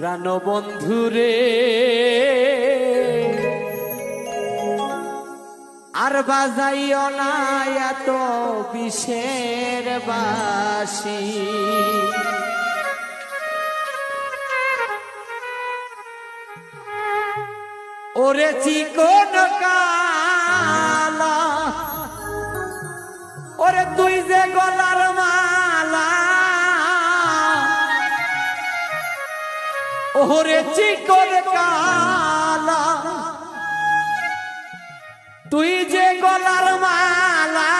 প্রাণবন্ধুরে আর বাজাইও না এত বিষের বাঁশি, ওরে চিকন কালা, ওরে তুই যে গলার মালা, ওরে চিকন কালা, তুই যে গলার মালা,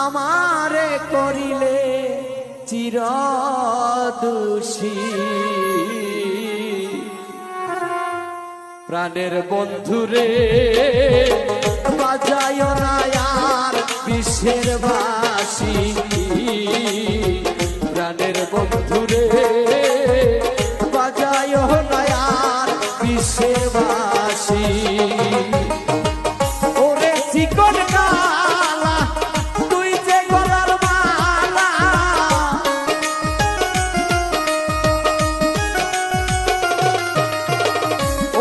আমারে করিলে চিরদোষী। প্রাণের বন্ধুরে বাজায় না আর বিষের বাঁশি, প্রাণের বন্ধুরে বাজায় না আর বিষের বাঁশি। ওরে চিকন কালা, তুই যে গলার মালা,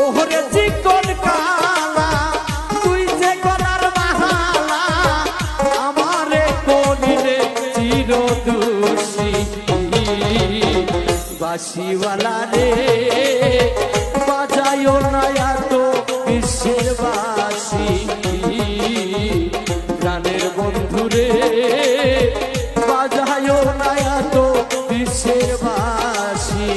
ওরে চিকন কালা, তুই যে গলার মালা, আমারে করিলে চিরদোষী। বাঁশিওয়ালা রে বাজায়ও না এত বিষের বাঁশি, প্রাণের বন্ধুরে বাজায়ও না এত বিষের বাঁশি।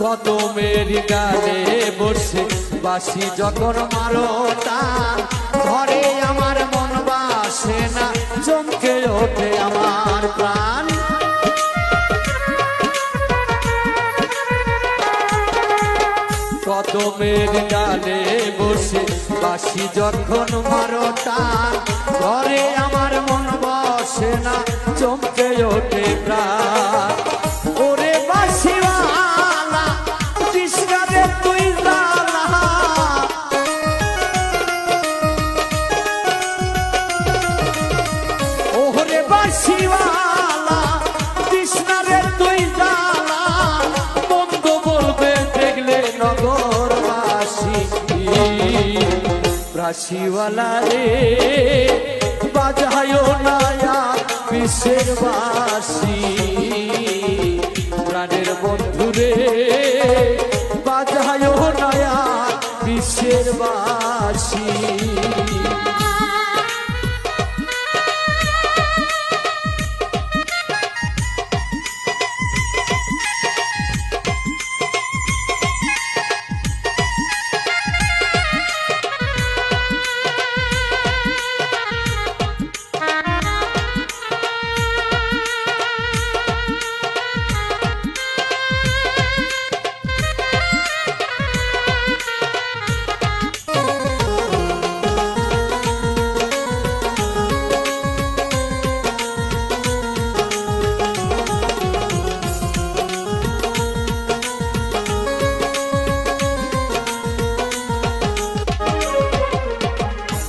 কত মেরি গালে বসে বাঁশি যখন মারো টান, ঘরে আমার মন বাসে না, চমকে ওঠে আমার প্রাণ। কত মেরি গালে বসে বাঁশি যখন মারো টান, ঘরে আমার মন বসে না, চমকে ওঠে প্রাণ। ওরে বাঁশিওয়ালা কৃষ্ণারে তুই জানা, ওরে বাঁশিওয়ালা কৃষ্ণারে তুই জানা, মন্দ বলবে দেখলে নগরবাসী। বাঁশিওয়ালা রে বাজায়ও না আর বিষের বাঁশি, প্রাণের বন্ধুরে বাজায়ও না আর বিষের বাঁশি।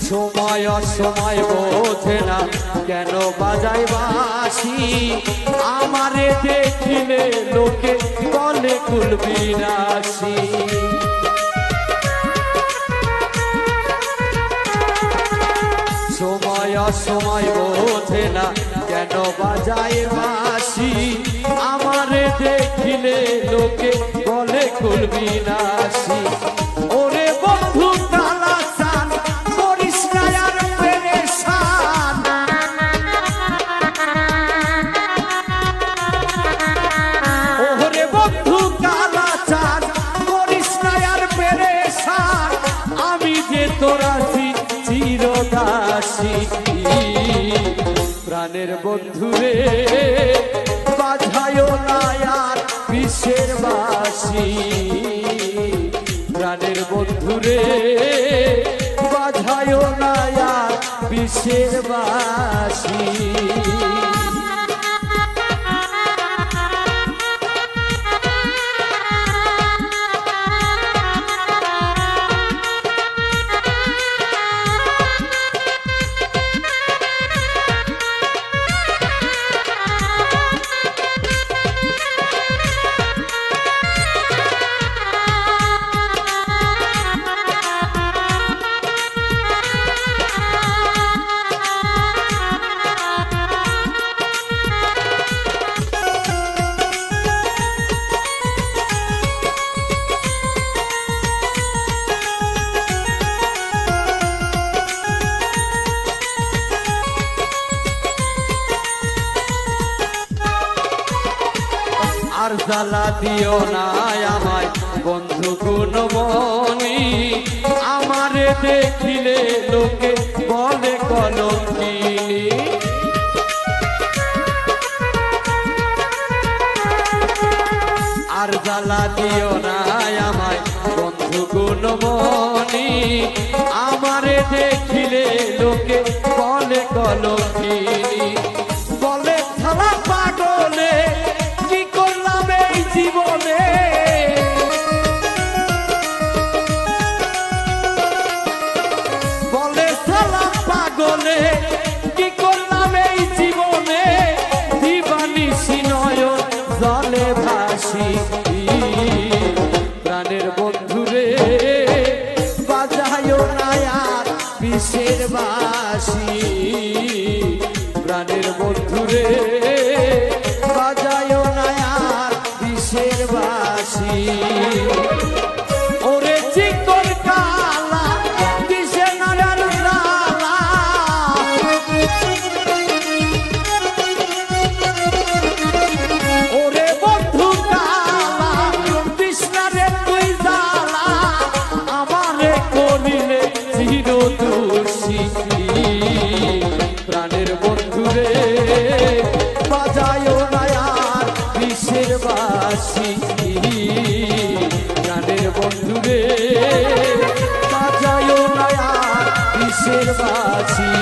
সময় অসময় বোঝে না কেন বাজাই বাঁশি, আমারে দেখিলে লোকে বলে কুলবিনাশী। সময় অসময় বোঝে না কেন বাজাই বাঁশি, আমারে দেখিলে লোকে বলে কুলবিনাশী। ওরে বন্ধু কালা চান করিস না আর পেরেশান, ওরে বন্ধু কালা চান করিস না আর পেরেশান, আমি আমি যে তোর আছি চিরদাসী। প্রাণের বন্ধুরে বাজায়ো না আর বিশ্বের বাসী। প্রাণের বন্ধুরে বাজায়ো না আর বিশ্বের বাসী। আর জ্বালা দিও না আমায় বন্ধু গুণমণি, আমারে দেখিলে লোকে বলে কলঙ্কিনী। আর জ্বালা দিও না আমায় বন্ধু গুণমণি, আমারে দেখিলে লোকে বলে কলঙ্কিনী। বলে ছাড়া পাগলে কি করলাম এই জীবনে, বলে ছাড়া পাগলে কি করলাম এই জীবনে। দিবানিশি নয়ন জলে ভাসি। প্রাণের বন্ধুরে বাজায়ো না আর বিশ্বের বাসী। প্রাণের বন্ধুরে বাজায়ো না আর বিশ্বের বাসী। ওরে চিকন কালা কিসে নারায়ণ জালা, ওরে বন্ধু কালা কৃষ্ণারে তুই জালা, আমারে করিলে চিরদোষী। প্রাণের বন্ধুরে বাজায়ো না আর বিশ্বের বাসী। প্রাণের বন্ধুরে বাজায়ো না আর বিশ্বের বাসী।